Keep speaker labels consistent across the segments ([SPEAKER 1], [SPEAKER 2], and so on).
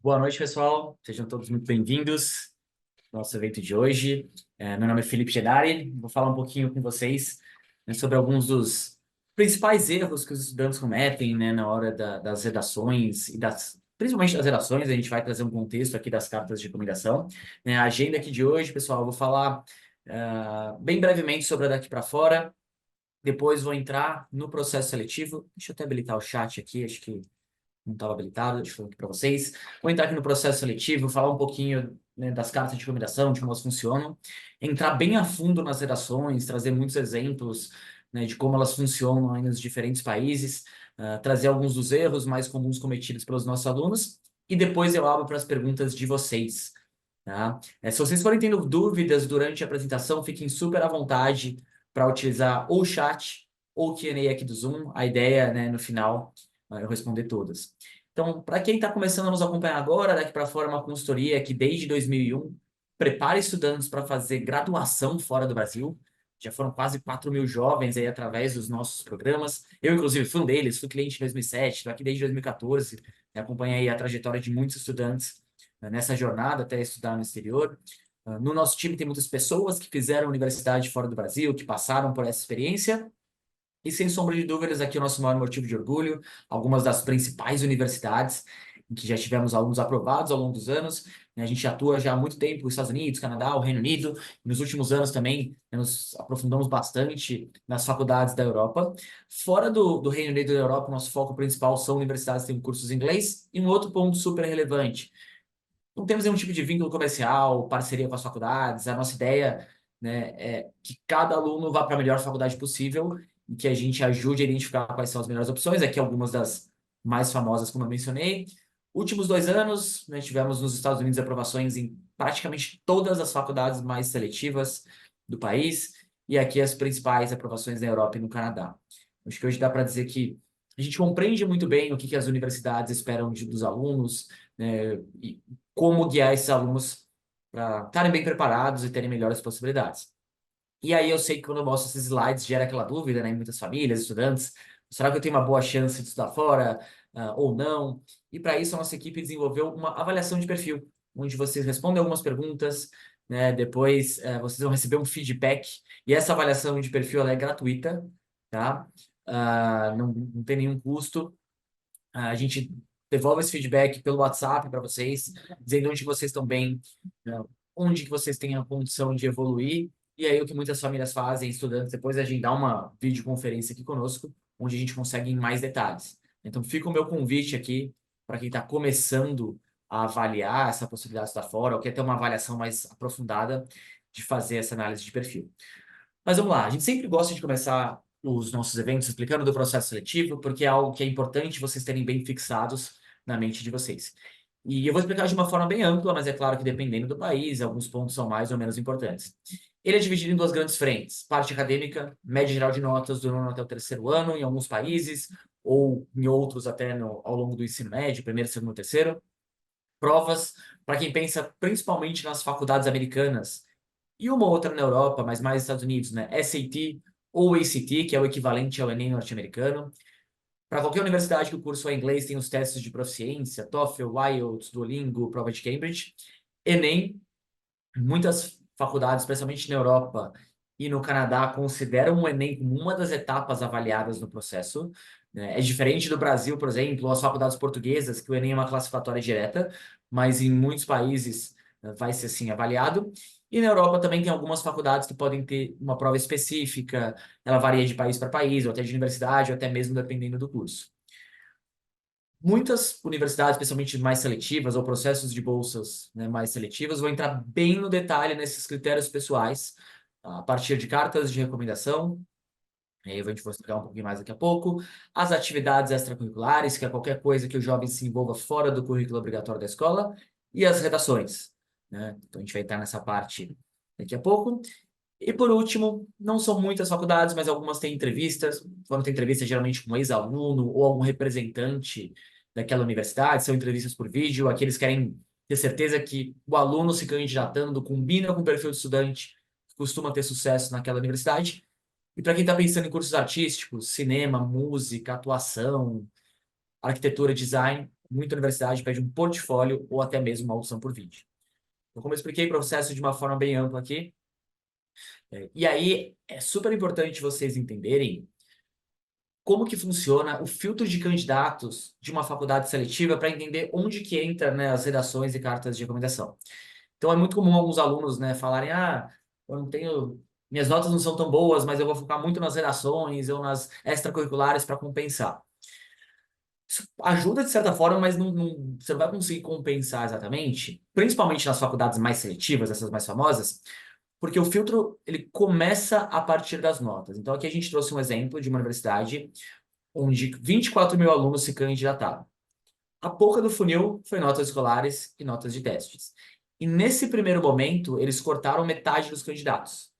[SPEAKER 1] Boa noite, pessoal. Sejam todos muito bem-vindos ao nosso evento de hoje. Meu nome é Felipe Gedari. Vou falar um pouquinho com vocês, né, sobre alguns dos principais erros que os estudantes cometem, né, na hora das redações e principalmente das redações. A gente vai trazer um contexto aqui das cartas de recomendação, né? A agenda aqui de hoje, pessoal, eu vou falar bem brevemente sobre a daqui para fora. Depois vou entrar no processo seletivo. Deixa eu até habilitar o chat aqui, acho que não estava habilitado, deixa eu falar aqui para vocês. Vou entrar aqui no processo seletivo, falar um pouquinho, né, das cartas de recomendação, de como elas funcionam, entrar bem a fundo nas redações, trazer muitos exemplos, né, de como elas funcionam aí nos diferentes países, trazer alguns dos erros mais comuns cometidos pelos nossos alunos, e depois eu abro para as perguntas de vocês. Tá? Se vocês forem tendo dúvidas durante a apresentação, fiquem super à vontade para utilizar ou o chat ou o Q&A aqui do Zoom. A ideia, né, no final, eu responder todas. Então, para quem está começando a nos acompanhar agora, daqui para fora é uma consultoria que desde 2001 prepara estudantes para fazer graduação fora do Brasil. Já foram quase 4.000 jovens aí através dos nossos programas. Eu, inclusive, fui um deles, fui cliente em 2007, estou aqui desde 2014, né, acompanhei a trajetória de muitos estudantes, né, nessa jornada até estudar no exterior. No nosso time tem muitas pessoas que fizeram universidade fora do Brasil, que passaram por essa experiência, e sem sombra de dúvidas, aqui é o nosso maior motivo de orgulho, algumas das principais universidades em que já tivemos alunos aprovados ao longo dos anos, né? A gente atua já há muito tempo nos Estados Unidos, Canadá, o Reino Unido, e nos últimos anos também, né, nos aprofundamos bastante nas faculdades da Europa. Fora do Reino Unido e da Europa, nosso foco principal são universidades que têm cursos em inglês, e um outro ponto super relevante: não temos nenhum tipo de vínculo comercial, parceria com as faculdades. A nossa ideia, né, é que cada aluno vá para a melhor faculdade possível e que a gente ajude a identificar quais são as melhores opções. Aqui algumas das mais famosas, como eu mencionei. Últimos 2 anos, né, tivemos nos Estados Unidos aprovações em praticamente todas as faculdades mais seletivas do país, e aqui as principais aprovações na Europa e no Canadá. Acho que hoje dá para dizer que a gente compreende muito bem o que as universidades esperam dos alunos, né, e como guiar esses alunos para estarem bem preparados e terem melhores possibilidades. E aí eu sei que quando eu mostro esses slides gera aquela dúvida, né, em muitas famílias, estudantes: será que eu tenho uma boa chance de estudar fora, ou não? E para isso a nossa equipe desenvolveu uma avaliação de perfil, onde vocês respondem algumas perguntas, né, depois vocês vão receber um feedback, e essa avaliação de perfil ela é gratuita, tá? Não tem nenhum custo. A gente devolve esse feedback pelo WhatsApp para vocês, dizendo onde vocês estão bem, né, onde que vocês têm a condição de evoluir. E aí o que muitas famílias fazem, estudantes, depois é agendar uma videoconferência aqui conosco, onde a gente consegue em mais detalhes. Então fica o meu convite aqui para quem está começando a avaliar essa possibilidade de estar fora, ou quer ter uma avaliação mais aprofundada, de fazer essa análise de perfil. Mas vamos lá, a gente sempre gosta de começar os nossos eventos explicando do processo seletivo, porque é algo que é importante vocês terem bem fixados na mente de vocês. E eu vou explicar de uma forma bem ampla, mas é claro que dependendo do país, alguns pontos são mais ou menos importantes. Ele é dividido em duas grandes frentes: parte acadêmica, média geral de notas do nono até o terceiro ano, em alguns países, ou em outros até ao longo do ensino médio, primeiro, segundo, terceiro. Provas, para quem pensa principalmente nas faculdades americanas, e uma outra na Europa, mas mais nos Estados Unidos, né? SAT ou ACT, que é o equivalente ao Enem norte-americano. Para qualquer universidade que o curso é em inglês, tem os testes de proficiência, TOEFL, IELTS, Duolingo, prova de Cambridge. Enem, muitas faculdades, especialmente na Europa e no Canadá, consideram o Enem como uma das etapas avaliadas no processo, né? É diferente do Brasil, por exemplo, ou as faculdades portuguesas, que o Enem é uma classificatória direta, mas em muitos países vai ser assim avaliado. E na Europa também tem algumas faculdades que podem ter uma prova específica, ela varia de país para país, ou até de universidade, ou até mesmo dependendo do curso. Muitas universidades, especialmente mais seletivas, ou processos de bolsas, né, mais seletivas, vão entrar bem no detalhe nesses critérios pessoais, a partir de cartas de recomendação. Aí a gente vai explicar um pouquinho mais daqui a pouco. As atividades extracurriculares, que é qualquer coisa que o jovem se envolva fora do currículo obrigatório da escola. E as redações, né? Então a gente vai entrar nessa parte daqui a pouco. E por último, não são muitas faculdades, mas algumas têm entrevistas. Quando tem entrevista, geralmente com um ex-aluno ou algum representante daquela universidade, são entrevistas por vídeo. Aqui eles querem ter certeza que o aluno se candidatando combina com o perfil de estudante que costuma ter sucesso naquela universidade. E para quem está pensando em cursos artísticos, cinema, música, atuação, arquitetura, design, muita universidade pede um portfólio ou até mesmo uma audição por vídeo. Então, como eu expliquei o processo de uma forma bem ampla aqui, e aí é super importante vocês entenderem como que funciona o filtro de candidatos de uma faculdade seletiva para entender onde que entra, né, as redações e cartas de recomendação. Então é muito comum alguns alunos, né, falarem, eu não tenho, minhas notas não são tão boas, mas eu vou focar muito nas redações ou nas extracurriculares para compensar. Isso ajuda de certa forma, mas você não vai conseguir compensar exatamente, principalmente nas faculdades mais seletivas, essas mais famosas, porque o filtro ele começa a partir das notas. Então aqui a gente trouxe um exemplo de uma universidade onde 24 mil alunos se candidataram. A boca do funil foi notas escolares e notas de testes. E nesse primeiro momento, eles cortaram metade dos candidatos.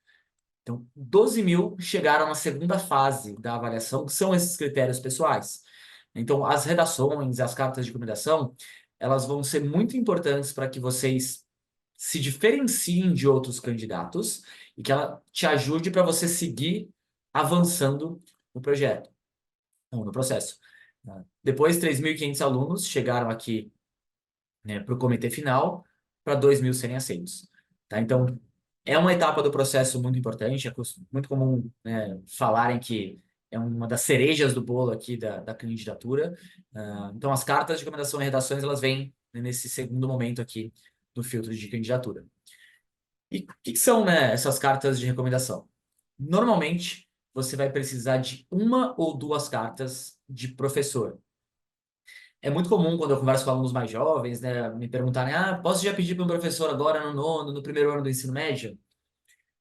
[SPEAKER 1] Então, 12 mil chegaram na segunda fase da avaliação, que são esses critérios pessoais. Então, as redações, as cartas de recomendação, elas vão ser muito importantes para que vocês se diferenciem de outros candidatos e que ela te ajude para você seguir avançando no projeto, ou no processo. Depois, 3.500 alunos chegaram aqui, né, para o comitê final, para 2 mil serem aceitos. Tá? Então, é uma etapa do processo muito importante, é muito comum, né, falarem que é uma das cerejas do bolo aqui da candidatura. Então, as cartas de recomendação e redações, elas vêm, né, nesse segundo momento aqui do filtro de candidatura. E o que são, né, essas cartas de recomendação? Normalmente, você vai precisar de uma ou duas cartas de professor. É muito comum quando eu converso com alunos mais jovens, né, me perguntarem, posso já pedir para um professor agora no nono, no primeiro ano do ensino médio?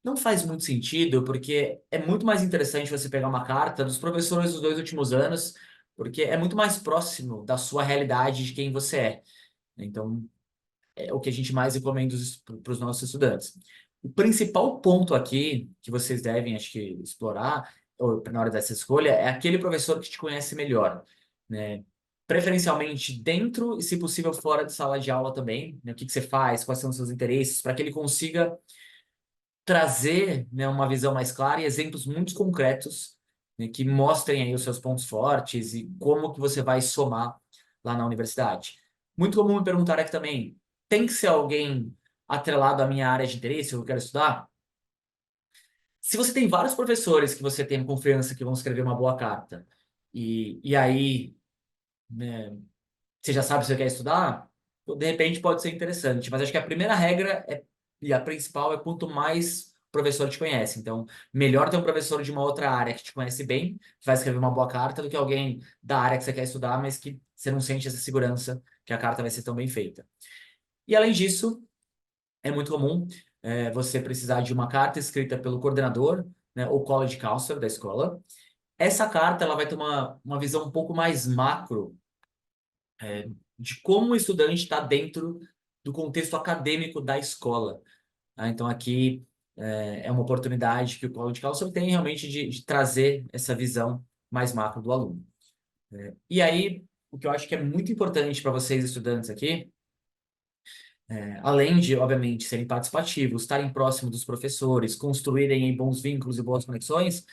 [SPEAKER 1] Não faz muito sentido, porque é muito mais interessante você pegar uma carta dos professores dos 2 últimos anos, porque é muito mais próximo da sua realidade de quem você é. Então, é o que a gente mais recomenda para os nossos estudantes. O principal ponto aqui que vocês devem, acho que, explorar ou, na hora dessa escolha é aquele professor que te conhece melhor, né? Preferencialmente dentro e, se possível, fora de sala de aula também, né? O que você faz, quais são os seus interesses, para que ele consiga trazer, né, uma visão mais clara e exemplos muito concretos, né, que mostrem aí os seus pontos fortes e como que você vai somar lá na universidade. Muito comum me perguntar aqui também, tem que ser alguém atrelado à minha área de interesse, que eu quero estudar? Se você tem vários professores que você tem confiança que vão escrever uma boa carta, e aí, né, você já sabe se você quer estudar, de repente pode ser interessante. Mas acho que a primeira regra e a principal é quanto mais o professor te conhece. Então, melhor ter um professor de uma outra área que te conhece bem, que vai escrever uma boa carta, do que alguém da área que você quer estudar, mas que você não sente essa segurança que a carta vai ser tão bem feita. E além disso, é muito comum você precisar de uma carta escrita pelo coordenador, né, ou college counselor da escola. Essa carta ela vai ter uma visão um pouco mais macro de como o estudante está dentro do contexto acadêmico da escola. Tá? Então, aqui é uma oportunidade que o College Counselor tem realmente de trazer essa visão mais macro do aluno. E aí, o que eu acho que é muito importante para vocês, estudantes aqui, além de, obviamente, serem participativos, estarem próximos dos professores, construírem bons vínculos e boas conexões,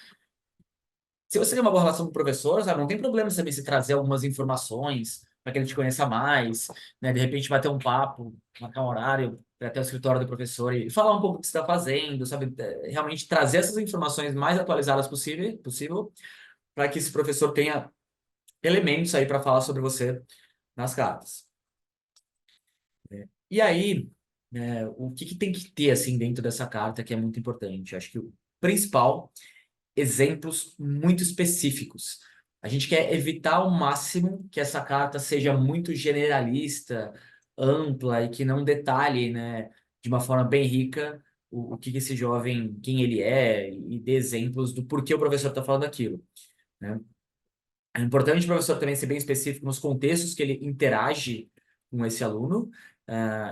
[SPEAKER 1] se você tem uma boa relação com o professor, sabe, não tem problema também se trazer algumas informações para que ele te conheça mais, né? De repente bater um papo, marcar um horário para até o escritório do professor e falar um pouco do que você está fazendo, sabe? Realmente trazer essas informações mais atualizadas possível para que esse professor tenha elementos aí para falar sobre você nas cartas. E aí, o que tem que ter assim dentro dessa carta que é muito importante? Acho que o principal exemplos muito específicos. A gente quer evitar ao máximo que essa carta seja muito generalista, ampla e que não detalhe, né, de uma forma bem rica o que esse jovem, quem ele é e dê exemplos do porquê o professor está falando aquilo, né? É importante o professor também ser bem específico nos contextos que ele interage com esse aluno,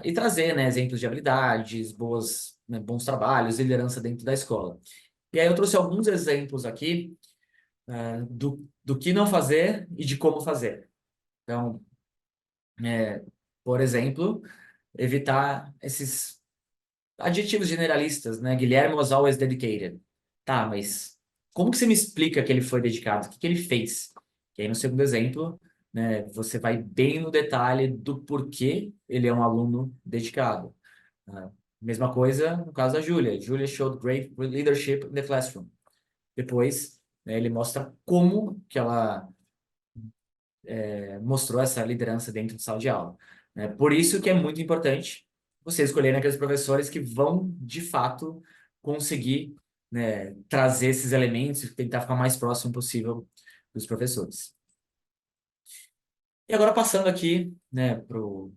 [SPEAKER 1] e trazer, né, exemplos de habilidades, bons trabalhos, liderança dentro da escola. E aí eu trouxe alguns exemplos aqui, do que não fazer e de como fazer. Então, por exemplo, evitar esses adjetivos generalistas, né? Guilherme was always dedicated. Tá, mas como que você me explica que ele foi dedicado? O que que ele fez? E aí no segundo exemplo, né, você vai bem no detalhe do porquê ele é um aluno dedicado. Mesma coisa no caso da Julia. Julia showed great leadership in the classroom. Depois, né, ele mostra como que ela mostrou essa liderança dentro de sala de aula, né? Por isso que é muito importante você escolher aqueles professores que vão, de fato, conseguir, né, trazer esses elementos e tentar ficar mais próximo possível dos professores. E agora passando aqui, né, para o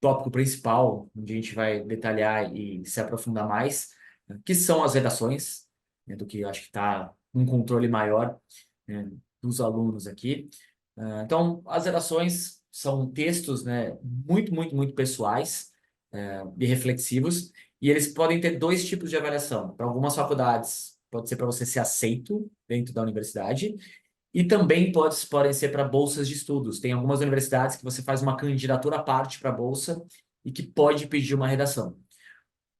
[SPEAKER 1] tópico principal, onde a gente vai detalhar e se aprofundar mais, né, que são as redações, né, do que eu acho que está um controle maior, né, dos alunos aqui. Então, as redações são textos, né, muito pessoais, e reflexivos, e eles podem ter dois tipos de avaliação. Para algumas faculdades, pode ser para você ser aceito dentro da universidade, e também podem ser para bolsas de estudos. Tem algumas universidades que você faz uma candidatura à parte para a bolsa e que pode pedir uma redação.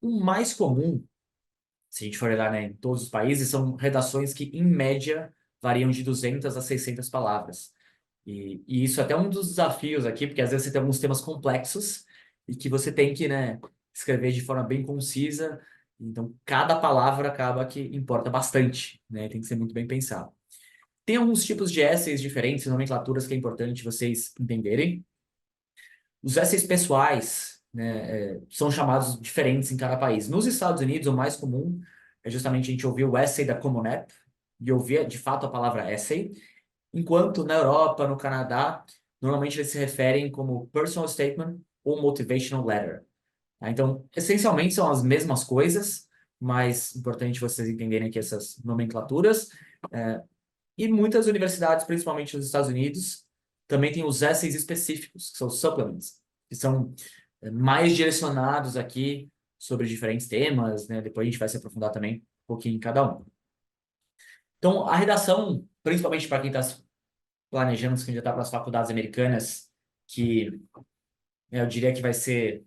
[SPEAKER 1] O mais comum, se a gente for olhar, né, em todos os países, são redações que, em média, variam de 200 a 600 palavras. E isso é até um dos desafios aqui, porque às vezes você tem alguns temas complexos e que você tem que, né, escrever de forma bem concisa. Então, cada palavra acaba que importa bastante, né? Tem que ser muito bem pensado. Tem alguns tipos de essays diferentes, nomenclaturas que é importante vocês entenderem. Os essays pessoais, né, são chamados diferentes em cada país. Nos Estados Unidos, o mais comum é justamente a gente ouvir o essay da Common App e ouvir de fato a palavra essay, enquanto na Europa, no Canadá, normalmente eles se referem como personal statement ou motivational letter. Tá? Então, essencialmente são as mesmas coisas, mas é importante vocês entenderem aqui essas nomenclaturas. E muitas universidades, principalmente nos Estados Unidos, também têm os essays específicos, que são os supplements, que são mais direcionados aqui sobre diferentes temas, né? Depois a gente vai se aprofundar também um pouquinho em cada um. Então, a redação, principalmente para quem está planejando se candidatar para as faculdades americanas, que eu diria que vai ser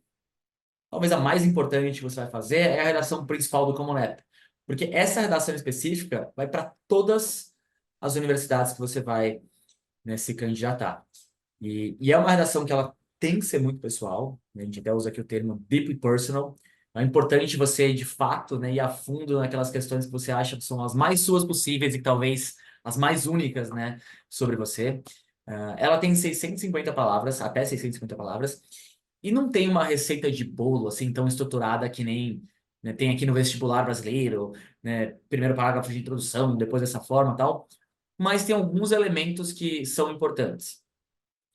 [SPEAKER 1] talvez a mais importante que você vai fazer, é a redação principal do Common App. Porque essa redação específica vai para todas as universidades que você vai, né, se candidatar. E é uma redação que ela tem que ser muito pessoal, né? A gente até usa aqui o termo deeply personal. É importante você, de fato, né, ir a fundo naquelas questões que você acha que são as mais suas possíveis e talvez as mais únicas, né, sobre você. Ela tem 650 palavras, até 650 palavras, e não tem uma receita de bolo assim tão estruturada que nem, né, tem aqui no vestibular brasileiro, né, primeiro parágrafo de introdução, depois dessa forma e tal, mas tem alguns elementos que são importantes.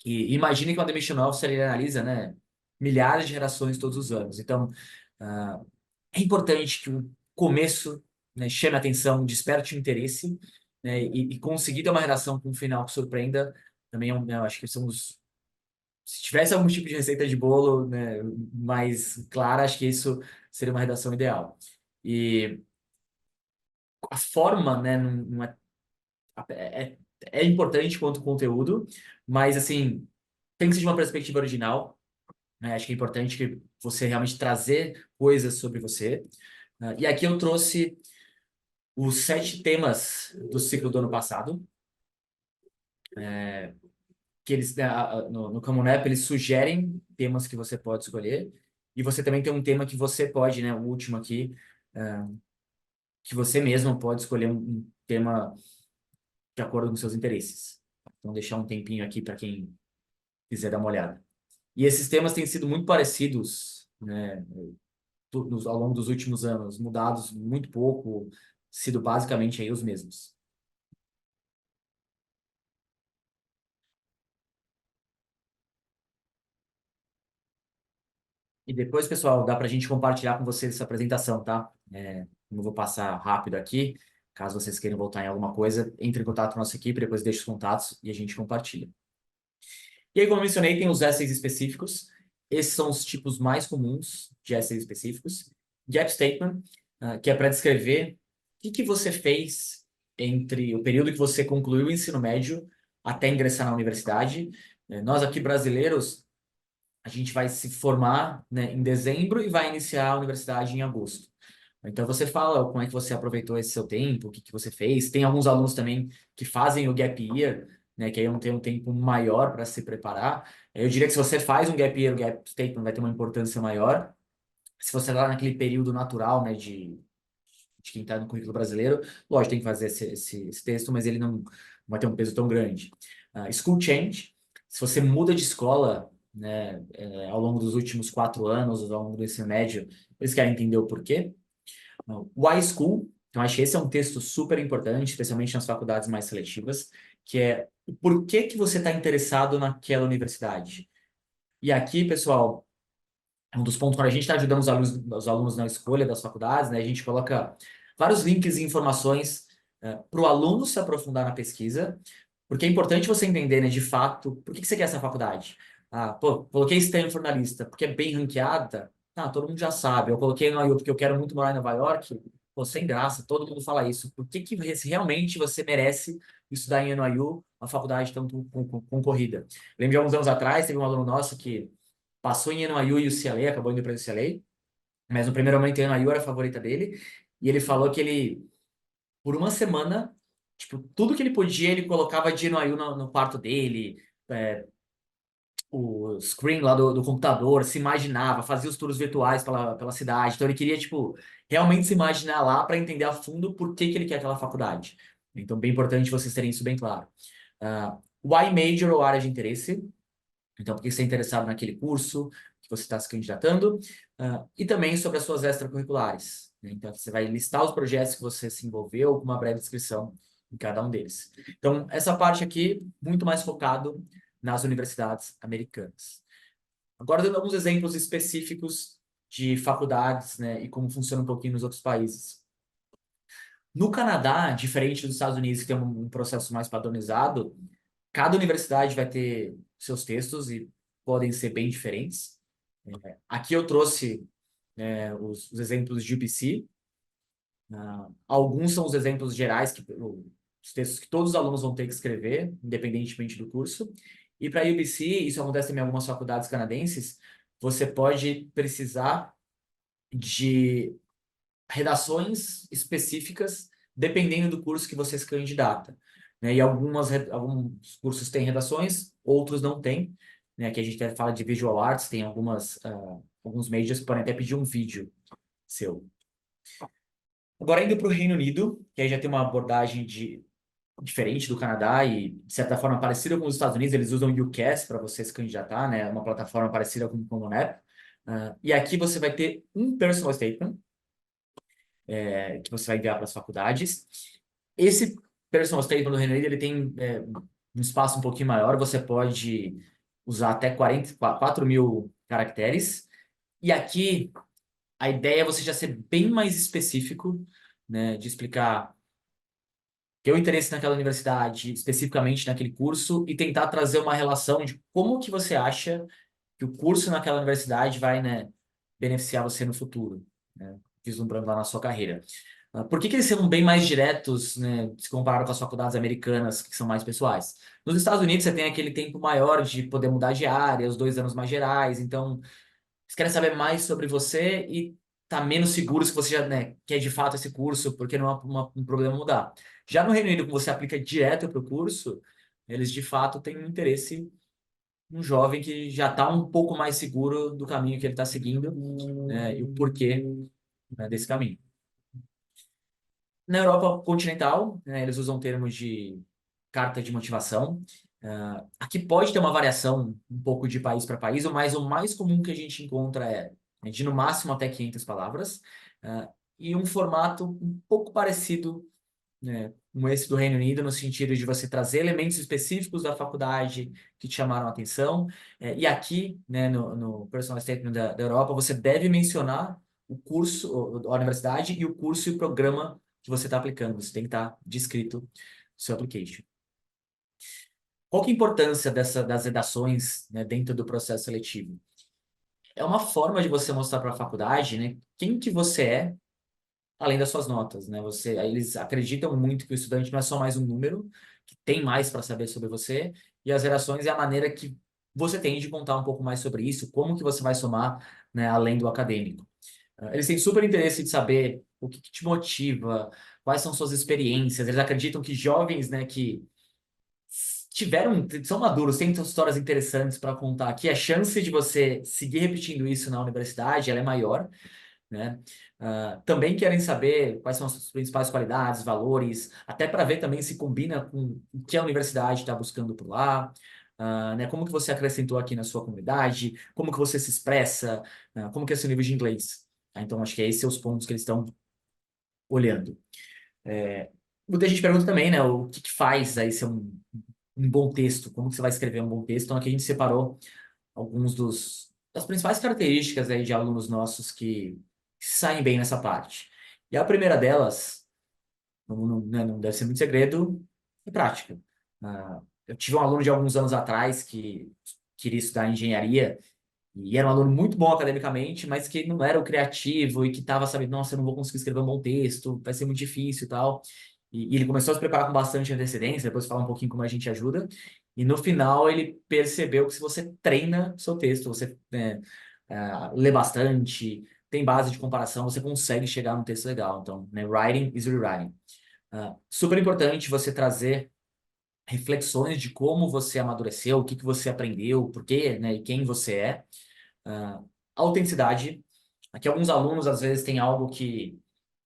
[SPEAKER 1] E imagine que uma admission officer ele analisa, né, milhares de redações todos os anos. Então, ah, é importante que o começo, né, chame a atenção, desperte o interesse, né, e conseguir ter uma redação com um final que surpreenda também eu acho que são os. Se tivesse algum tipo de receita de bolo, né, mais clara, acho que isso seria uma redação ideal. E a forma, né, não é importante quanto o conteúdo, mas assim, tem que ser de uma perspectiva original, né? Acho que é importante que você realmente trazer coisas sobre você. E aqui eu trouxe os 7 temas do ciclo do ano passado, que eles, né, no Common App, eles sugerem temas que você pode escolher, e você também tem um tema que você pode, né, o último aqui, que você mesmo pode escolher um tema de acordo com seus interesses. Então, deixar um tempinho aqui para quem quiser dar uma olhada. E esses temas têm sido muito parecidos, né, ao longo dos últimos anos, mudados muito pouco, sido basicamente aí os mesmos. E depois, pessoal, dá para a gente compartilhar com vocês essa apresentação, tá? Eu vou passar rápido aqui. Caso vocês queiram voltar em alguma coisa, entre em contato com a nossa equipe, depois deixe os contatos e a gente compartilha. E aí, como eu mencionei, tem os essays específicos. Esses são os tipos mais comuns de essays específicos. Gap statement, que é para descrever o que você fez entre o período que você concluiu o ensino médio até ingressar na universidade. Nós aqui brasileiros, a gente vai se formar, né, em dezembro e vai iniciar a universidade em agosto. Então você fala como é que você aproveitou esse seu tempo, o que você fez. Tem alguns alunos também que fazem o gap year, né, que aí não tem um tempo maior para se preparar. Eu diria que se você faz um gap year, o gap statement vai ter uma importância maior. Se você está naquele período natural, né, de quem está no currículo brasileiro, lógico, tem que fazer esse texto, mas ele não vai ter um peso tão grande. School change, se você muda de escola, né, ao longo dos últimos 4 anos, ao longo do ensino médio, eles querem entender o porquê. Why school? Então, acho que esse é um texto super importante, especialmente nas faculdades mais seletivas, que é o porquê que você está interessado naquela universidade. E aqui, pessoal, um dos pontos quando a gente está ajudando os alunos na escolha das faculdades, né, a gente coloca vários links e informações para o aluno se aprofundar na pesquisa, porque é importante você entender, né, de fato, por que que você quer essa faculdade. Ah, pô, coloquei Stanford na lista porque é bem ranqueada. Ah, todo mundo já sabe. Eu coloquei no NYU porque eu quero muito morar em Nova York. Pô, sem graça, todo mundo fala isso. Por que que realmente você merece estudar em NYU, uma faculdade tão concorrida? Lembro de alguns anos atrás, teve um aluno nosso que passou em NYU e UCLA, acabou indo para o UCLA, mas no primeiro momento a NYU era a favorita dele, e ele falou que ele, por uma semana, tipo, tudo que ele podia, ele colocava de NYU no quarto dele, é, o screen lá do computador, se imaginava, fazia os tours virtuais pela cidade, então ele queria, tipo, realmente se imaginar lá para entender a fundo por que que ele quer aquela faculdade. Então, bem importante vocês terem isso bem claro. Why major ou área de interesse? Então, por que você é interessado naquele curso que você está se candidatando? E também sobre as suas extracurriculares, né? Então, você vai listar os projetos que você se envolveu com uma breve descrição em cada um deles. Então, essa parte aqui, muito mais focado nas universidades americanas. Agora, dando alguns exemplos específicos de faculdades, né, e como funciona um pouquinho nos outros países. No Canadá, diferente dos Estados Unidos, que tem um processo mais padronizado, cada universidade vai ter seus textos e podem ser bem diferentes. Aqui eu trouxe os exemplos de UBC. Alguns são os exemplos gerais, os textos que todos os alunos vão ter que escrever, independentemente do curso. E para a UBC, isso acontece também em algumas faculdades canadenses, você pode precisar de redações específicas dependendo do curso que você se candidata, né? E alguns cursos têm redações, outros não têm, né? Aqui a gente até fala de visual arts, tem alguns majors que podem até pedir um vídeo seu. Agora indo para o Reino Unido, que aí já tem uma abordagem diferente do Canadá e, de certa forma, parecida com os Estados Unidos, eles usam o UCAS para você se candidatar, né? Uma plataforma parecida com o Common App. E aqui você vai ter um personal statement, que você vai enviar para as faculdades. Esse personal statement do Reino Unido, ele tem um espaço um pouquinho maior, você pode usar até 4.000 caracteres. E aqui, a ideia é você já ser bem mais específico, né, de explicar teu interesse naquela universidade, especificamente naquele curso, e tentar trazer uma relação de como que você acha que o curso naquela universidade vai, né, beneficiar você no futuro, né, vislumbrando lá na sua carreira. Por que que eles são bem mais diretos, né, se comparado com as faculdades americanas, que são mais pessoais? Nos Estados Unidos, você tem aquele tempo maior de poder mudar de área, os 2 anos mais gerais, então eles querem saber mais sobre você e tá menos seguros que você já, né, quer de fato esse curso, porque não é um problema mudar. Já no Reino Unido, como você aplica direto para o curso, eles de fato têm um interesse um jovem que já está um pouco mais seguro do caminho que ele está seguindo, né, e o porquê, né, desse caminho. Na Europa continental, né, eles usam termos de carta de motivação. Aqui pode ter uma variação um pouco de país para país, mas o mais comum que a gente encontra é de no máximo até 500 palavras, e um formato um pouco parecido, né, com esse do Reino Unido, no sentido de você trazer elementos específicos da faculdade que te chamaram a atenção. E aqui, né, no Personal Statement da Europa, você deve mencionar o curso, a universidade e o curso e o programa que você está aplicando. Você tem que estar descrito no seu application. Qual que é a importância das redações, né, dentro do processo seletivo? É uma forma de você mostrar para a faculdade, né, quem que você é, além das suas notas, né? Eles acreditam muito que o estudante não é só mais um número, que tem mais para saber sobre você, e as redações é a maneira que você tem de contar um pouco mais sobre isso, como que você vai somar, né, além do acadêmico. Eles têm super interesse de saber o que te motiva, quais são suas experiências. Eles acreditam que jovens, né, que são maduros, têm histórias interessantes para contar aqui, a chance de você seguir repetindo isso na universidade, ela é maior, né? Também querem saber quais são as suas principais qualidades, valores, até para ver também se combina com o que a universidade está buscando por lá, né? Como que você acrescentou aqui na sua comunidade, como que você se expressa, como que é seu nível de inglês. Tá? Então, acho que esses são os pontos que eles estão olhando. Muita gente pergunta também, né, o que que faz aí ser um bom texto, como que você vai escrever um bom texto. Então, aqui a gente separou alguns das principais características aí de alunos nossos que saem bem nessa parte. E a primeira delas, não deve ser muito segredo, é prática. Eu tive um aluno de alguns anos atrás que queria estudar engenharia e era um aluno muito bom academicamente, mas que não era o criativo e que estava sabendo, nossa, eu não vou conseguir escrever um bom texto, vai ser muito difícil e tal. E ele começou a se preparar com bastante antecedência, depois falar um pouquinho como a gente ajuda. E no final ele percebeu que se você treina seu texto, você lê bastante, tem base de comparação, você consegue chegar num texto legal. Então, né, writing is rewriting. Super importante você trazer reflexões de como você amadureceu, o que que você aprendeu, por quê, né, e quem você é. Uh, Autenticidade. Aqui alguns alunos às vezes têm algo que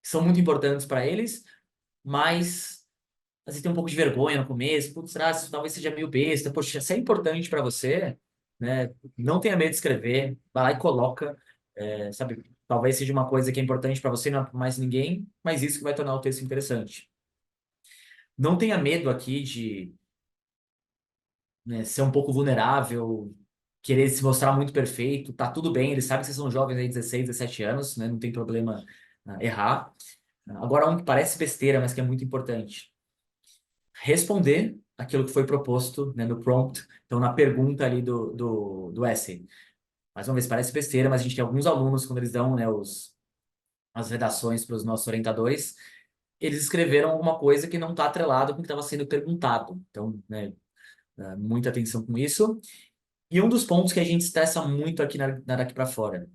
[SPEAKER 1] são muito importantes para eles, mas às vezes tem um pouco de vergonha no começo. Putz, será que isso talvez seja meio besta? Poxa, se é importante para você, né, não tenha medo de escrever, vai lá e coloca, sabe? Talvez seja uma coisa que é importante para você, não é para mais ninguém, mas isso que vai tornar o texto interessante. Não tenha medo aqui de, né, ser um pouco vulnerável, querer se mostrar muito perfeito, tá tudo bem, eles sabem que vocês são jovens aí, 16, 17 anos, né, não tem problema errar. Agora, um que parece besteira, mas que é muito importante. Responder aquilo que foi proposto, né, no prompt, então na pergunta ali do essay. Mais uma vez, parece besteira, mas a gente tem alguns alunos, quando eles dão, né, as redações para os nossos orientadores, eles escreveram alguma coisa que não está atrelado com o que estava sendo perguntado. Então, né, muita atenção com isso. E um dos pontos que a gente estressa muito aqui na Daqui para Fora,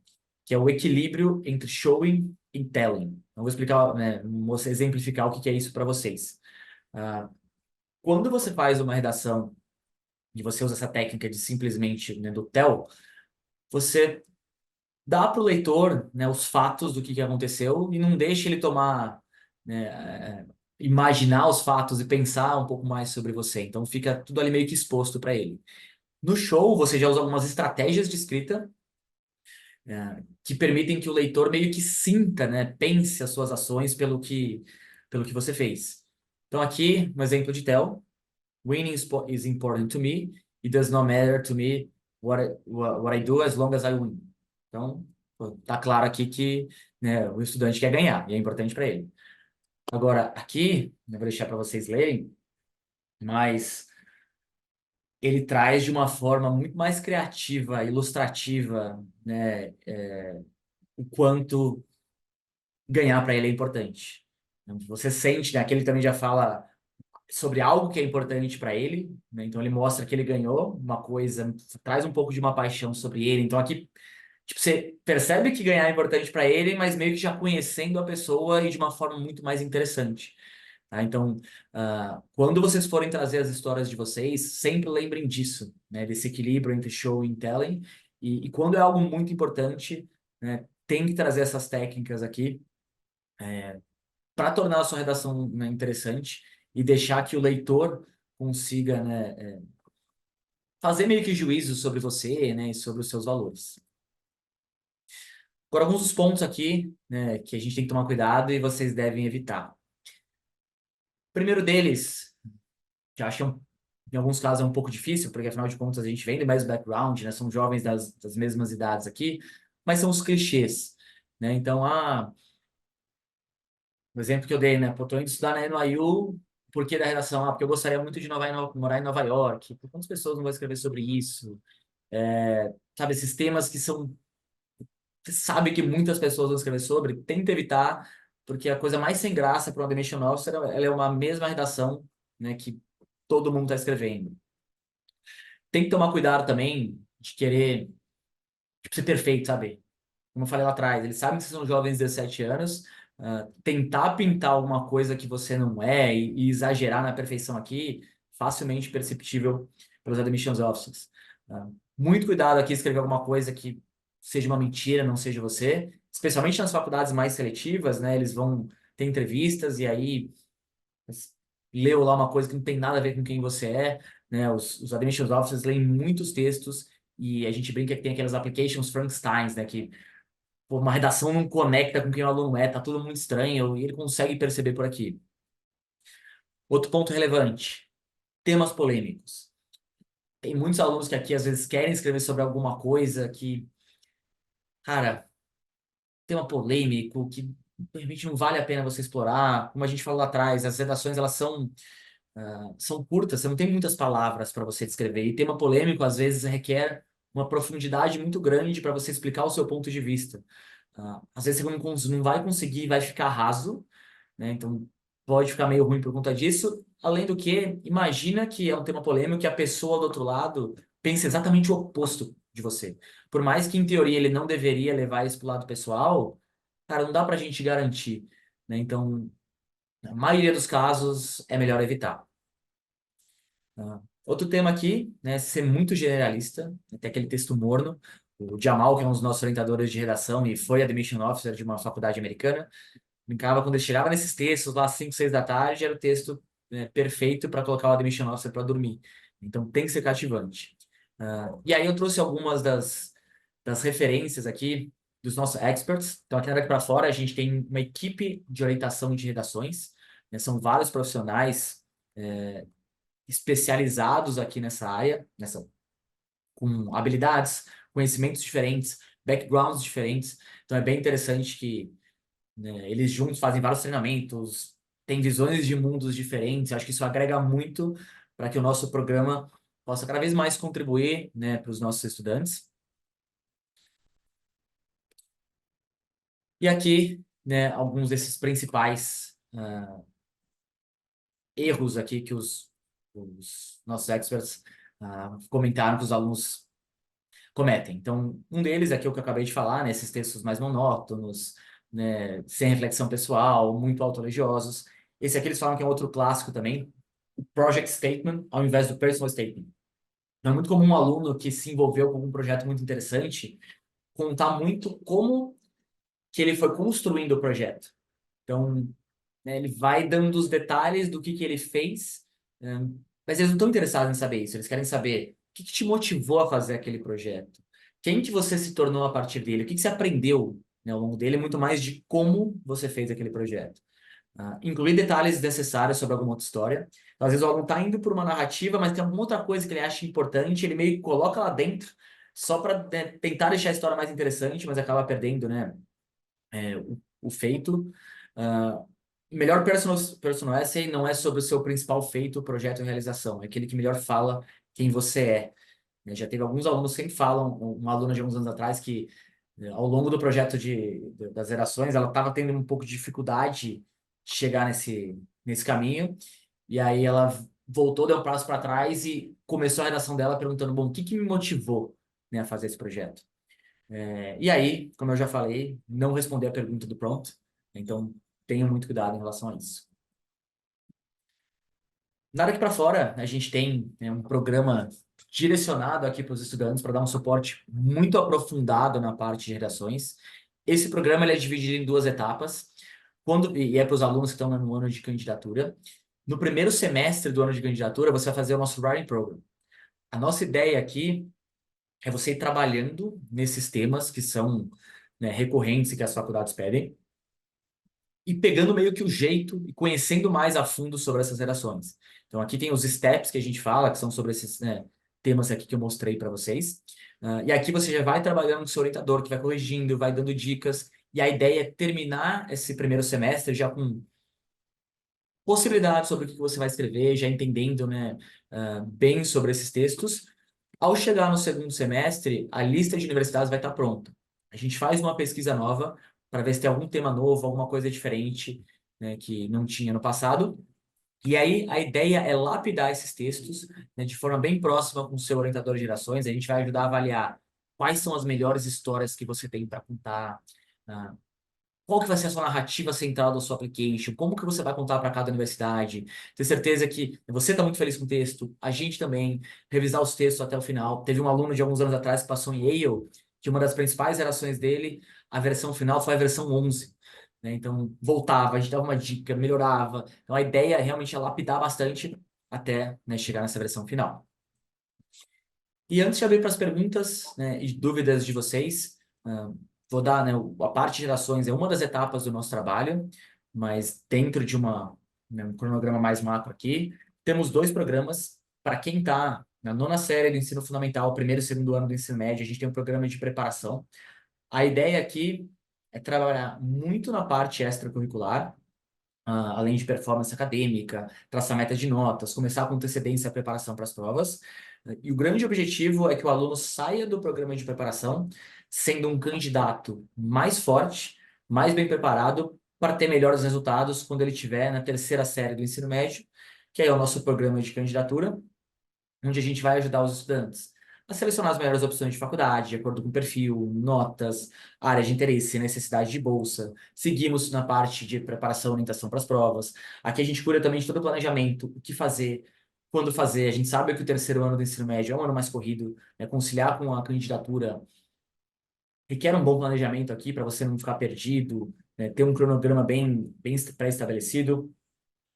[SPEAKER 1] que é o equilíbrio entre showing e telling. Então, vou explicar, né, vou exemplificar o que que é isso para vocês. Ah, Quando você faz uma redação e você usa essa técnica de simplesmente, né, do tell, você dá para o leitor, né, os fatos do que aconteceu e não deixa ele tomar, né, imaginar os fatos e pensar um pouco mais sobre você. Então fica tudo ali meio que exposto para ele. No show, você já usa algumas estratégias de escrita, que permitem que o leitor meio que sinta, né, pense as suas ações pelo que você fez. Então aqui, um exemplo de tell. Winning is important to me. It does not matter to me what I do as long as I win. Então, pô, tá claro aqui que, né, o estudante quer ganhar e é importante para ele. Agora, aqui, eu vou deixar para vocês lerem, mas ele traz de uma forma muito mais criativa, ilustrativa, né, o quanto ganhar para ele é importante. Então, você sente, né, aqui ele também já fala sobre algo que é importante para ele, né? Então ele mostra que ele ganhou uma coisa, traz um pouco de uma paixão sobre ele. Então aqui, tipo, você percebe que ganhar é importante para ele, mas meio que já conhecendo a pessoa e de uma forma muito mais interessante. Tá? Então, quando vocês forem trazer as histórias de vocês, sempre lembrem disso, né? Desse equilíbrio entre show e telling. E quando é algo muito importante, né, tem que trazer essas técnicas aqui para tornar a sua redação, né, interessante e deixar que o leitor consiga, né, fazer meio que juízo sobre você, né, e sobre os seus valores. Agora, alguns dos pontos aqui, né, que a gente tem que tomar cuidado e vocês devem evitar. O primeiro deles, que eu acho que em alguns casos é um pouco difícil, porque afinal de contas a gente vem do mesmo background, né, são jovens das mesmas idades aqui, mas são os clichês, né? Então, o exemplo que eu dei, né? Pô, tô indo estudar na NYU, por que da redação? Porque eu gostaria muito de morar em Nova York. Por quantas pessoas não vão escrever sobre isso? Sabe, esses temas que são... Você sabe que muitas pessoas vão escrever sobre, tenta evitar, porque a coisa mais sem graça para uma Demation Officer, ela é uma mesma redação, né, que todo mundo está escrevendo. Tem que tomar cuidado também de querer, tipo, ser perfeito, sabe? Como eu falei lá atrás, eles sabem que vocês são jovens de 17 anos, tentar pintar alguma coisa que você não é e exagerar na perfeição aqui, facilmente perceptível pelos admissions officers. Muito cuidado aqui escrever alguma coisa que seja uma mentira, não seja você, especialmente nas faculdades mais seletivas, né? Eles vão ter entrevistas e aí leu lá uma coisa que não tem nada a ver com quem você é, né? Os admissions officers leem muitos textos e a gente brinca que tem aquelas applications Frankensteins, né? Que pô, uma redação não conecta com quem o aluno é, tá tudo muito estranho e ele consegue perceber por aqui. Outro ponto relevante, temas polêmicos. Tem muitos alunos que aqui às vezes querem escrever sobre alguma coisa que, cara, tema polêmico, que de repente não vale a pena você explorar. Como a gente falou lá atrás, as redações elas são curtas, você não tem muitas palavras para você descrever. E tema polêmico, às vezes, requer uma profundidade muito grande para você explicar o seu ponto de vista. Às vezes você não vai conseguir, vai ficar raso, né? Então, pode ficar meio ruim por conta disso. Além do que, imagina que é um tema polêmico e a pessoa do outro lado pensa exatamente o oposto de você. Por mais que, em teoria, ele não deveria levar isso para o lado pessoal, cara, não dá para a gente garantir, né? Então, na maioria dos casos, é melhor evitar. Outro tema aqui, né, ser muito generalista, tem aquele texto morno. O Jamal, que é um dos nossos orientadores de redação e foi admission officer de uma faculdade americana, brincava quando ele chegava nesses textos lá às 5, 6 da tarde, era o texto, né, perfeito para colocar o admission officer para dormir. Então tem que ser cativante. E aí eu trouxe algumas das referências aqui dos nossos experts. Então aqui na Daqui para Fora a gente tem uma equipe de orientação de redações, né, são vários profissionais especializados aqui nessa área, com habilidades, conhecimentos diferentes, backgrounds diferentes. Então é bem interessante que, né, eles juntos fazem vários treinamentos, têm visões de mundos diferentes. Acho que isso agrega muito para que o nosso programa possa cada vez mais contribuir, né, para os nossos estudantes. E aqui, né, alguns desses principais erros aqui que os nossos experts comentaram que os alunos cometem. Então, um deles é aquilo que eu acabei de falar, né, esses textos mais monótonos, né, sem reflexão pessoal, muito autoreligiosos. Esse aqui eles falam que é outro clássico também, o project statement ao invés do personal statement. Então, é muito comum um aluno que se envolveu com um projeto muito interessante contar muito como que ele foi construindo o projeto. Então, né, ele vai dando os detalhes do que ele fez, mas eles não estão interessados em saber isso. Eles querem saber o que te motivou a fazer aquele projeto, quem que você se tornou a partir dele, o que você aprendeu, né, ao longo dele, muito mais de como você fez aquele projeto. Incluir detalhes necessários sobre alguma outra história. Então, às vezes o aluno está indo por uma narrativa, mas tem alguma outra coisa que ele acha importante, ele meio que coloca lá dentro só para, né, tentar deixar a história mais interessante, mas acaba perdendo, né, o feito. Uh, melhor personal essay não é sobre o seu principal feito, projeto e realização. É aquele que melhor fala quem você é. Né? Já teve alguns alunos que sempre falam, uma aluna de alguns anos atrás, que ao longo do projeto das gerações, ela estava tendo um pouco de dificuldade de chegar nesse caminho. E aí ela voltou, deu um passo para trás e começou a redação dela perguntando, bom, o que me motivou, né, a fazer esse projeto? E aí, como eu já falei, não responder a pergunta do prompt. Então, tenham muito cuidado em relação a isso. Na Daqui para Fora, a gente tem, né, um programa direcionado aqui para os estudantes para dar um suporte muito aprofundado na parte de redações. Esse programa ele é dividido em duas etapas, e é para os alunos que estão no ano de candidatura. No primeiro semestre do ano de candidatura, você vai fazer o nosso Writing Program. A nossa ideia aqui é você ir trabalhando nesses temas que são, né, recorrentes e que as faculdades pedem, e pegando meio que o jeito e conhecendo mais a fundo sobre essas redações. Então, aqui tem os steps que a gente fala, que são sobre esses, né, temas aqui que eu mostrei para vocês. E aqui você já vai trabalhando com o seu orientador, que vai corrigindo, vai dando dicas. E a ideia é terminar esse primeiro semestre já com possibilidades sobre o que você vai escrever, já entendendo, né, bem sobre esses textos. Ao chegar no segundo semestre, a lista de universidades vai estar pronta. A gente faz uma pesquisa nova para ver se tem algum tema novo, alguma coisa diferente, né, que não tinha no passado. E aí a ideia é lapidar esses textos, né, de forma bem próxima com o seu orientador de gerações. A gente vai ajudar a avaliar quais são as melhores histórias que você tem para contar, qual que vai ser a sua narrativa central da sua application, como que você vai contar para cada universidade, ter certeza que você está muito feliz com o texto, a gente também, revisar os textos até o final. Teve um aluno de alguns anos atrás que passou em Yale, que uma das principais relações dele, a versão final foi a versão 11. Né? Então, voltava, a gente dava uma dica, melhorava. Então, a ideia realmente é lapidar bastante até, né, chegar nessa versão final. E antes de abrir para as perguntas, né, e dúvidas de vocês, vou dar, né, a parte de gerações é uma das etapas do nosso trabalho, mas dentro de um cronograma mais macro aqui, temos dois programas. Para quem está na nona série do ensino fundamental, primeiro e segundo ano do ensino médio, a gente tem um programa de preparação. A ideia aqui é trabalhar muito na parte extracurricular, além de performance acadêmica, traçar meta de notas, começar com antecedência a preparação para as provas. E o grande objetivo é que o aluno saia do programa de preparação sendo um candidato mais forte, mais bem preparado para ter melhores resultados quando ele estiver na terceira série do ensino médio, que é o nosso programa de candidatura, onde a gente vai ajudar os estudantes a selecionar as melhores opções de faculdade, de acordo com perfil, notas, área de interesse, necessidade de bolsa. Seguimos na parte de preparação e orientação para as provas. Aqui a gente cuida também de todo o planejamento, o que fazer, quando fazer. A gente sabe que o terceiro ano do ensino médio é um ano mais corrido, né? Conciliar com a candidatura requer um bom planejamento aqui para você não ficar perdido, né? Ter um cronograma bem pré-estabelecido.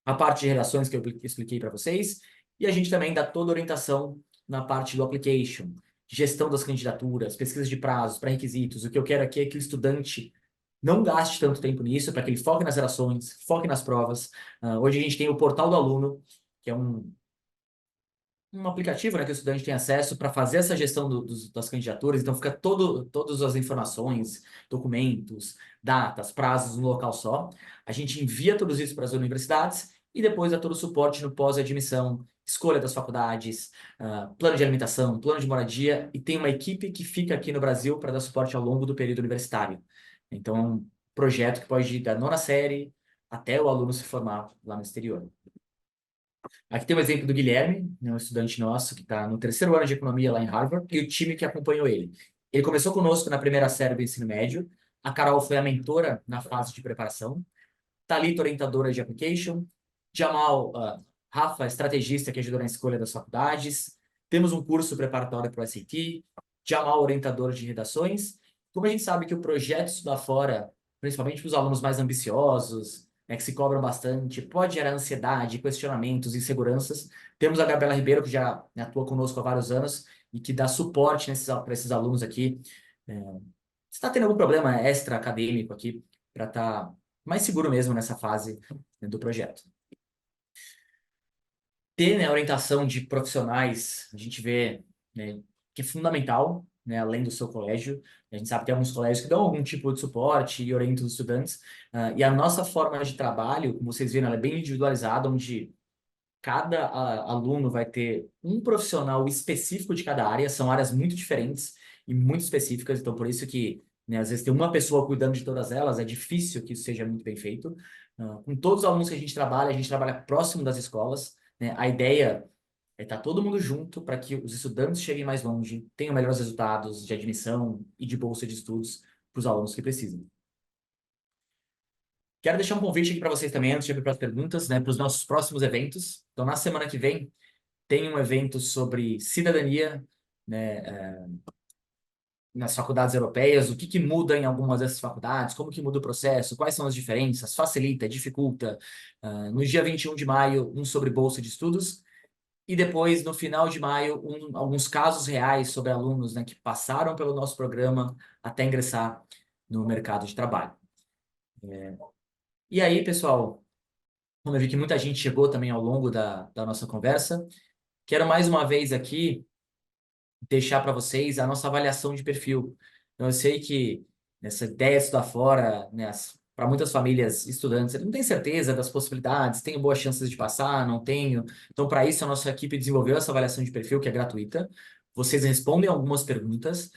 [SPEAKER 1] A parte de redações que eu expliquei para vocês, e a gente também dá toda a orientação na parte do application, gestão das candidaturas, pesquisa de prazos, pré-requisitos. O que eu quero aqui é que o estudante não gaste tanto tempo nisso, para que ele foque nas redações, foque nas provas. Hoje a gente tem o Portal do Aluno, que é um aplicativo, né, que o estudante tem acesso para fazer essa gestão das candidaturas. Então fica todas as informações, documentos, datas, prazos no local só. A gente envia tudo isso para as universidades e depois dá todo o suporte no pós-admissão, escolha das faculdades, plano de alimentação, plano de moradia, e tem uma equipe que fica aqui no Brasil para dar suporte ao longo do período universitário. Então, é um projeto que pode ir da nona série até o aluno se formar lá no exterior. Aqui tem um exemplo do Guilherme, né, um estudante nosso que está no terceiro ano de economia lá em Harvard, e o time que acompanhou ele. Ele começou conosco na primeira série do ensino médio. A Carol foi a mentora na fase de preparação. Thalita, orientadora de application. Jamal, Rafa, estrategista que ajudou na escolha das faculdades. Temos um curso preparatório para o SAT. Jamal, orientador de redações. Como a gente sabe que o projeto Estudar Fora, principalmente para os alunos mais ambiciosos, né, que se cobram bastante, pode gerar ansiedade, questionamentos, inseguranças. Temos a Gabriela Ribeiro, que já, né, atua conosco há vários anos e que dá suporte para esses alunos aqui. Se está tendo algum problema extra acadêmico aqui, para estar mais seguro mesmo nessa fase, né, do projeto. Ter, né, a orientação de profissionais, a gente vê, né, que é fundamental, né, além do seu colégio. A gente sabe que tem alguns colégios que dão algum tipo de suporte e orientam os estudantes. E a nossa forma de trabalho, como vocês viram, ela é bem individualizada, onde cada aluno vai ter um profissional específico de cada área. São áreas muito diferentes e muito específicas, então por isso que, né, às vezes tem uma pessoa cuidando de todas elas, é difícil que isso seja muito bem feito. Com todos os alunos que a gente trabalha próximo das escolas, né? A ideia é estar todo mundo junto para que os estudantes cheguem mais longe, tenham melhores resultados de admissão e de bolsa de estudos para os alunos que precisam. Quero deixar um convite aqui para vocês também, antes de abrir para as perguntas, né, para os nossos próximos eventos. Então, na semana que vem, tem um evento sobre cidadania, né, nas faculdades europeias, o que que muda em algumas dessas faculdades, como que muda o processo, quais são as diferenças, facilita, dificulta. No dia 21 de maio, um sobre bolsa de estudos, e depois, no final de maio, alguns casos reais sobre alunos, né, que passaram pelo nosso programa até ingressar no mercado de trabalho. E aí, pessoal, como eu vi que muita gente chegou também ao longo da nossa conversa, quero mais uma vez aqui deixar para vocês a nossa avaliação de perfil. Então, eu sei que essa ideia de estudar fora, né, para muitas famílias estudantes, ele não tem certeza das possibilidades, tenho boas chances de passar, não tenho. Então, para isso, a nossa equipe desenvolveu essa avaliação de perfil, que é gratuita. Vocês respondem algumas perguntas,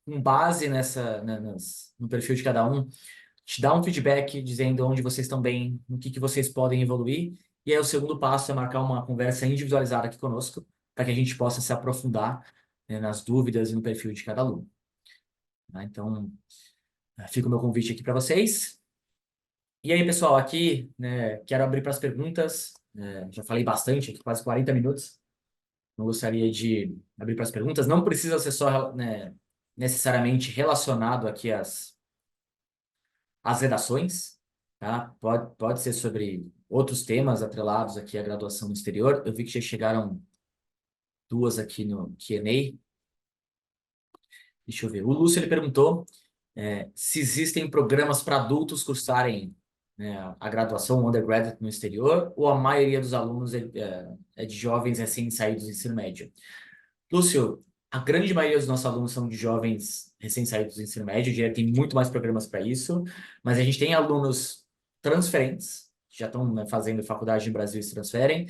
[SPEAKER 1] com base no perfil de cada um, te dá um feedback dizendo onde vocês estão bem, no que vocês podem evoluir. E aí, o segundo passo é marcar uma conversa individualizada aqui conosco, para que a gente possa se aprofundar, né, nas dúvidas e no perfil de cada aluno. Tá? Então, Fica o meu convite aqui para vocês. E aí, pessoal, aqui, né, quero abrir para as perguntas. Já falei bastante, aqui quase 40 minutos. Não gostaria de abrir para as perguntas. Não precisa ser só, né, necessariamente relacionado aqui às redações, tá? Pode ser sobre outros temas atrelados aqui à graduação no exterior. Eu vi que já chegaram duas aqui no Q&A. Deixa eu ver. O Lúcio, ele perguntou se existem programas para adultos cursarem, né, a graduação, o undergraduate no exterior, ou a maioria dos alunos é de jovens recém-saídos do ensino médio. Lúcio, a grande maioria dos nossos alunos são de jovens recém-saídos do ensino médio, eu diria que tem muito mais programas para isso, mas a gente tem alunos transferentes, que já estão, né, fazendo faculdade no Brasil e se transferem.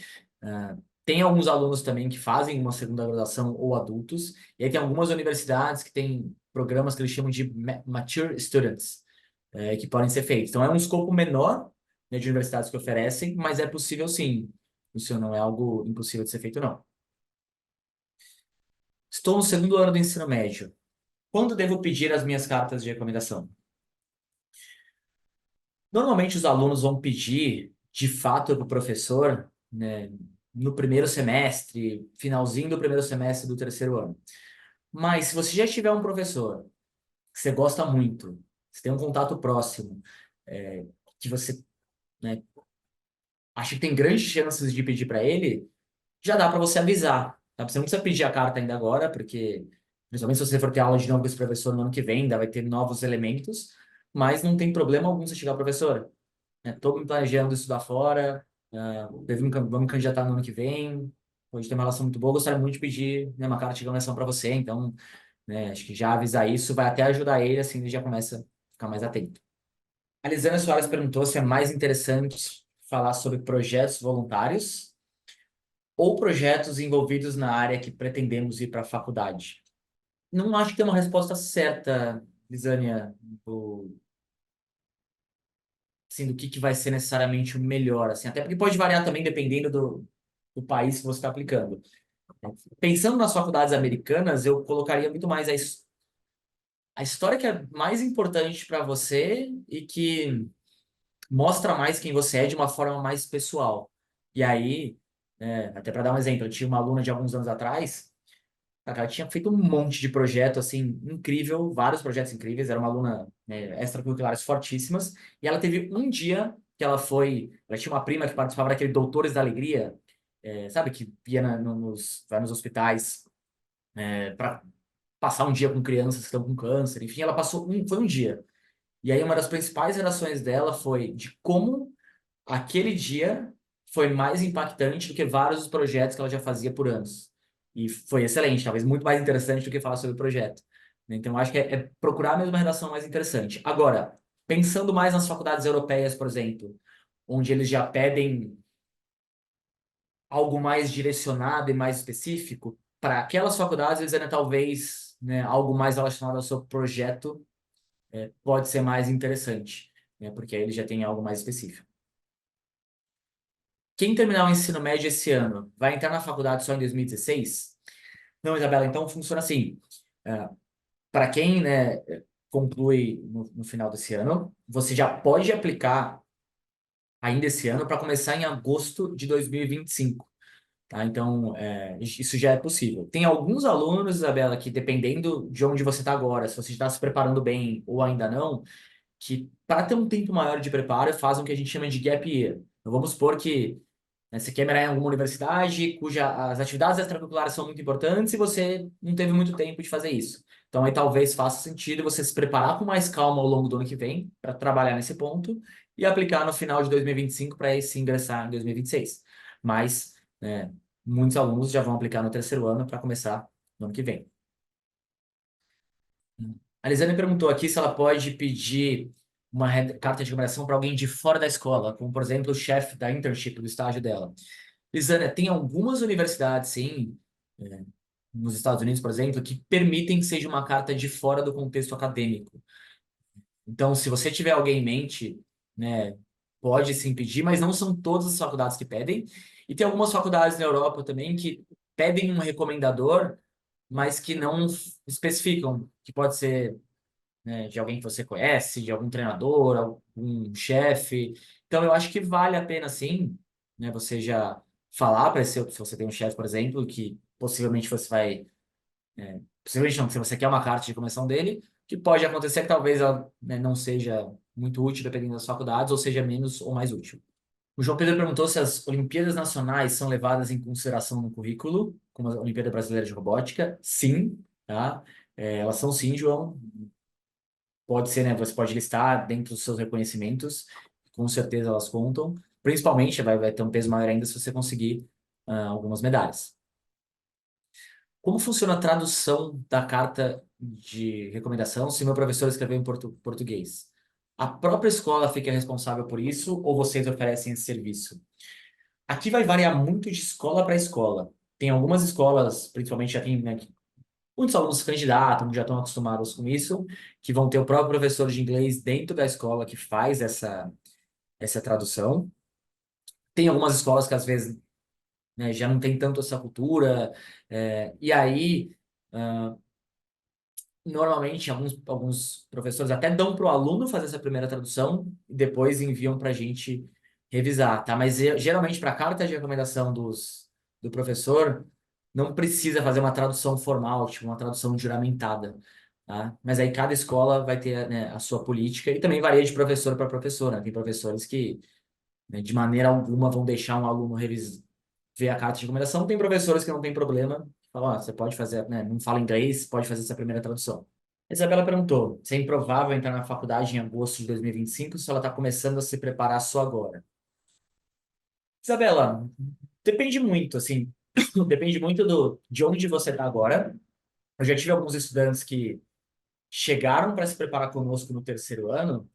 [SPEAKER 1] Tem alguns alunos também que fazem uma segunda graduação ou adultos, e aí tem algumas universidades que têm programas que eles chamam de Mature Students, que podem ser feitos. Então é um escopo menor, né, de universidades que oferecem, mas é possível sim. Isso não é algo impossível de ser feito, não. Estou no segundo ano do ensino médio. Quando devo pedir as minhas cartas de recomendação? Normalmente os alunos vão pedir, de fato, para o professor, né, no primeiro semestre, finalzinho do primeiro semestre do terceiro ano. Mas se você já tiver um professor que você gosta muito, você tem um contato próximo, é, que você, né, acha que tem grandes chances de pedir para ele, já dá para você avisar. Tá? Você não precisa pedir a carta ainda agora, porque, principalmente se você for ter aula de novo com esse professor no ano que vem, ainda vai ter novos elementos, mas não tem problema algum você chegar ao professor. Estou me planejando estudar fora, vou me candidatar no ano que vem, pode ter uma relação muito boa, gostaria muito de pedir, né, uma carta de recomendação para você, então, né, acho que já avisar isso vai até ajudar ele, assim ele já começa a ficar mais atento. A Lisana Soares perguntou se é mais interessante falar sobre projetos voluntários ou projetos envolvidos na área que pretendemos ir para a faculdade. Não acho que tem uma resposta certa, Lisânia, assim, do que vai ser necessariamente o melhor, assim, até porque pode variar também dependendo do país que você está aplicando. Pensando nas faculdades americanas, eu colocaria muito mais a história que é mais importante para você e que mostra mais quem você é de uma forma mais pessoal. E aí, até para dar um exemplo, eu tinha uma aluna de alguns anos atrás. Cara, ela tinha feito um monte de projeto, assim, incrível, vários projetos incríveis, era uma aluna, né, extracurriculares fortíssimas, e ela teve um dia que ela tinha uma prima que participava daquele Doutores da Alegria, sabe, que ia vai nos hospitais para passar um dia com crianças que estão com câncer, enfim, ela foi um dia. E aí uma das principais redações dela foi de como aquele dia foi mais impactante do que vários dos projetos que ela já fazia por anos. E foi excelente, talvez muito mais interessante do que falar sobre o projeto. Então, eu acho que é procurar a mesma redação mais interessante. Agora, pensando mais nas faculdades europeias, por exemplo, onde eles já pedem algo mais direcionado e mais específico, para aquelas faculdades, eles ainda talvez, né, algo mais relacionado ao seu projeto pode ser mais interessante, né, porque aí eles já têm algo mais específico. Quem terminar o ensino médio esse ano vai entrar na faculdade só em 2016? Não, Isabela, então funciona assim. Para quem, né, conclui no final desse ano, você já pode aplicar ainda esse ano para começar em agosto de 2025. Tá? Então, isso já é possível. Tem alguns alunos, Isabela, que dependendo de onde você está agora, se você está se preparando bem ou ainda não, que para ter um tempo maior de preparo, fazem o que a gente chama de gap year. Então, vamos supor que, né, você quer mirar em alguma universidade cuja as atividades extracurriculares são muito importantes e você não teve muito tempo de fazer isso. Então, aí talvez faça sentido você se preparar com mais calma ao longo do ano que vem para trabalhar nesse ponto e aplicar no final de 2025 para aí sim ingressar em 2026. Mas, né, muitos alunos já vão aplicar no terceiro ano para começar no ano que vem. A Lisane perguntou aqui se ela pode pedir uma carta de recomendação para alguém de fora da escola, como, por exemplo, o chefe da internship, do estágio dela. Lisânia, tem algumas universidades, sim, é, nos Estados Unidos, por exemplo, que permitem que seja uma carta de fora do contexto acadêmico. Então, se você tiver alguém em mente, né, pode se impedir, mas não são todas as faculdades que pedem. E tem algumas faculdades na Europa também que pedem um recomendador, mas que não especificam que pode ser, né, de alguém que você conhece, de algum treinador, algum chefe. Então, eu acho que vale a pena, sim, né, você já falar para esse, se você tem um chefe, por exemplo, que possivelmente você vai, possivelmente não, se você quer uma carta de recomendação dele, que pode acontecer que talvez ela, né, não seja muito útil dependendo das faculdades, ou seja menos ou mais útil. O João Pedro perguntou se as Olimpíadas Nacionais são levadas em consideração no currículo, como a Olimpíada Brasileira de Robótica. Sim, tá? Elas são sim, João. Pode ser, né? Você pode listar dentro dos seus reconhecimentos, com certeza elas contam. Principalmente, vai ter um peso maior ainda se você conseguir algumas medalhas. Como funciona a tradução da carta de recomendação se meu professor escreveu em português? A própria escola fica responsável por isso ou vocês oferecem esse serviço? Aqui vai variar muito de escola para escola. Tem algumas escolas, principalmente já tem, né, muitos alunos se candidatam, já estão acostumados com isso, que vão ter o próprio professor de inglês dentro da escola que faz essa tradução. Tem algumas escolas que às vezes, né, já não tem tanto essa cultura, e aí normalmente alguns professores até dão para o aluno fazer essa primeira tradução e depois enviam para a gente revisar, tá? Mas geralmente para a carta de recomendação do professor não precisa fazer uma tradução formal, tipo uma tradução juramentada, tá? Mas aí cada escola vai ter, né, a sua política e também varia de professor para professor, né? Tem professores que, né, de maneira alguma vão deixar um aluno ver a carta de recomendação, tem professores que não tem problema, falam, ó, você pode fazer, né, não fala inglês, pode fazer essa primeira tradução. A Isabela perguntou se é improvável entrar na faculdade em agosto de 2025 se ela está começando a se preparar só agora. Isabela, depende muito, assim, depende muito de onde você está agora. Eu já tive alguns estudantes que chegaram para se preparar conosco no terceiro ano,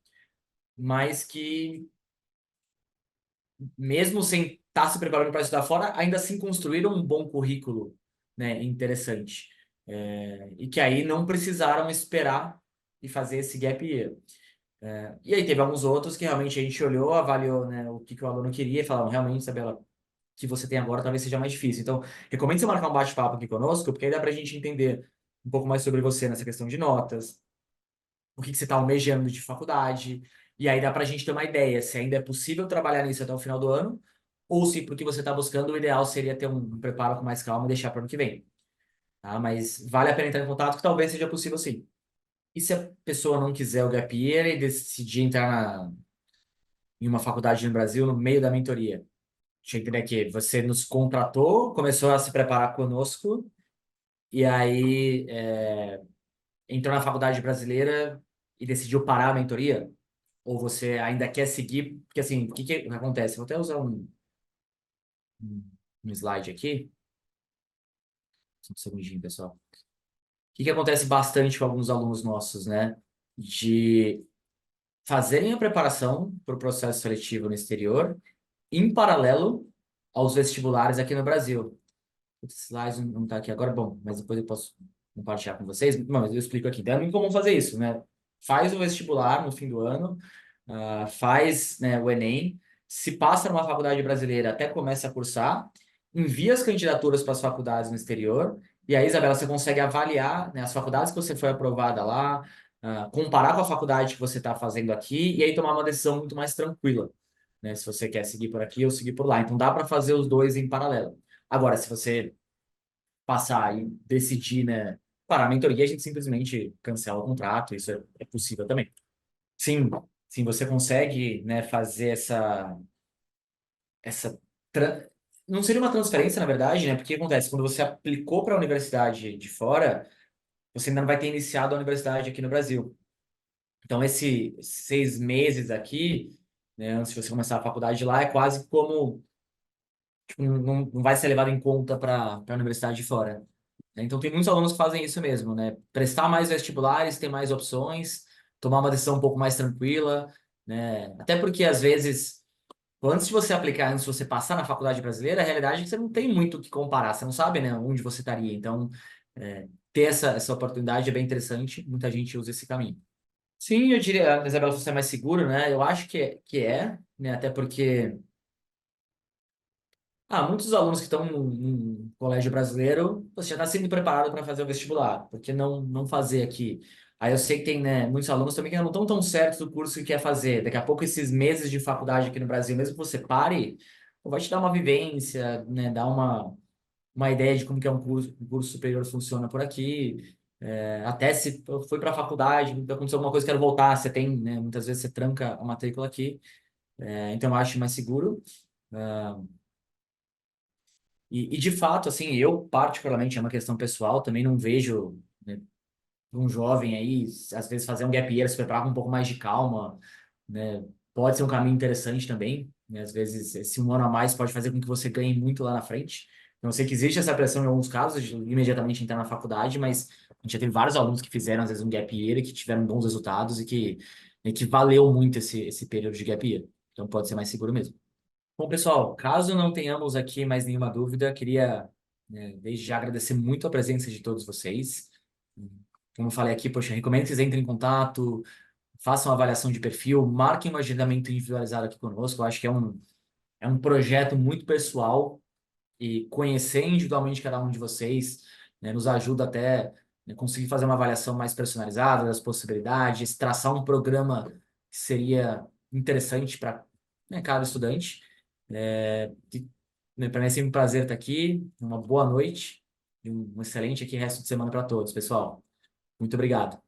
[SPEAKER 1] mas que, mesmo sem estar se preparando para estudar fora, ainda assim construíram um bom currículo, né, interessante. E que aí não precisaram esperar e fazer esse gap year. E aí teve alguns outros que realmente a gente olhou, avaliou, né, o que o aluno queria e falaram, realmente, Isabela, o que você tem agora talvez seja mais difícil. Então, recomendo você marcar um bate-papo aqui conosco, porque aí dá para a gente entender um pouco mais sobre você nessa questão de notas, o que você está almejando de faculdade, e aí dá para a gente ter uma ideia se ainda é possível trabalhar nisso até o final do ano, ou se porque você está buscando, o ideal seria ter um preparo com mais calma e deixar para o ano que vem. Tá? Mas vale a pena entrar em contato, que talvez seja possível sim. E se a pessoa não quiser o gap year e decidir entrar em uma faculdade no Brasil no meio da mentoria? Deixa eu entender aqui. Você nos contratou, começou a se preparar conosco, e aí entrou na faculdade brasileira e decidiu parar a mentoria? Ou você ainda quer seguir? Porque assim, o que acontece? Vou até usar um, um slide aqui. Só um segundinho, pessoal. O que acontece bastante com alguns alunos nossos, né? De fazerem a preparação para o processo seletivo no exterior, em paralelo aos vestibulares aqui no Brasil. Esse slide não está aqui agora, bom, mas depois eu posso compartilhar com vocês. Não, mas eu explico aqui. Então, é muito comum fazer isso, né? Faz o vestibular no fim do ano, faz, né, o Enem, se passa numa faculdade brasileira, até começa a cursar, envia as candidaturas para as faculdades no exterior, e aí, Isabela, você consegue avaliar, né, as faculdades que você foi aprovada lá, comparar com a faculdade que você está fazendo aqui, e aí tomar uma decisão muito mais tranquila, né? Se você quer seguir por aqui ou seguir por lá. Então, dá para fazer os dois em paralelo. Agora, se você passar e decidir, né, parar a mentoria, a gente simplesmente cancela o contrato, isso é possível também. Sim, sim, você consegue, né, fazer essa não seria uma transferência, na verdade, né? Porque o que acontece? Quando você aplicou para a universidade de fora, você ainda não vai ter iniciado a universidade aqui no Brasil. Então, esses 6 meses aqui, né, antes de você começar a faculdade lá, é quase como, tipo, não vai ser levado em conta para a universidade de fora. Então, tem muitos alunos que fazem isso mesmo, né? Prestar mais vestibulares, ter mais opções, tomar uma decisão um pouco mais tranquila, né? Até porque, às vezes, antes de você aplicar, antes de você passar na faculdade brasileira, a realidade é que você não tem muito o que comparar, você não sabe, né, onde você estaria. Então, ter essa oportunidade é bem interessante, muita gente usa esse caminho. Sim, eu diria, a Isabela, você é mais seguro, né? Eu acho que é, né? Até porque muitos alunos que estão num colégio brasileiro, você já está sendo preparado para fazer o vestibular, por que não fazer aqui? Aí eu sei que tem, né, muitos alunos também que não estão tão certos do curso que quer fazer. Daqui a pouco, esses meses de faculdade aqui no Brasil, mesmo que você pare, vai te dar uma vivência, né, dar uma ideia de como que é um curso superior funciona por aqui. É, até se eu fui para a faculdade, aconteceu alguma coisa, quero voltar, você tem, né, muitas vezes você tranca a matrícula aqui. Então eu acho mais seguro. E de fato, assim, eu particularmente, é uma questão pessoal, também não vejo, né, um jovem aí, às vezes fazer um gap year, se preparar com um pouco mais de calma, né? Pode ser um caminho interessante também, né? Às vezes, esse um ano a mais pode fazer com que você ganhe muito lá na frente. Então, eu sei que existe essa pressão em alguns casos, de imediatamente entrar na faculdade, mas a gente já teve vários alunos que fizeram, às vezes, um gap year e que tiveram bons resultados e que valeu muito esse período de gap year. Então, pode ser mais seguro mesmo. Bom, pessoal, caso não tenhamos aqui mais nenhuma dúvida, queria, né, desde já agradecer muito a presença de todos vocês. Como eu falei aqui, poxa, recomendo que vocês entrem em contato, façam uma avaliação de perfil, marquem um agendamento individualizado aqui conosco. Eu acho que é um projeto muito pessoal e conhecer individualmente cada um de vocês, né, nos ajuda até, né, conseguir fazer uma avaliação mais personalizada das possibilidades, traçar um programa que seria interessante para, né, cada estudante. Para mim é sempre um prazer estar aqui. Uma boa noite e um excelente aqui resto de semana para todos, pessoal. Muito obrigado.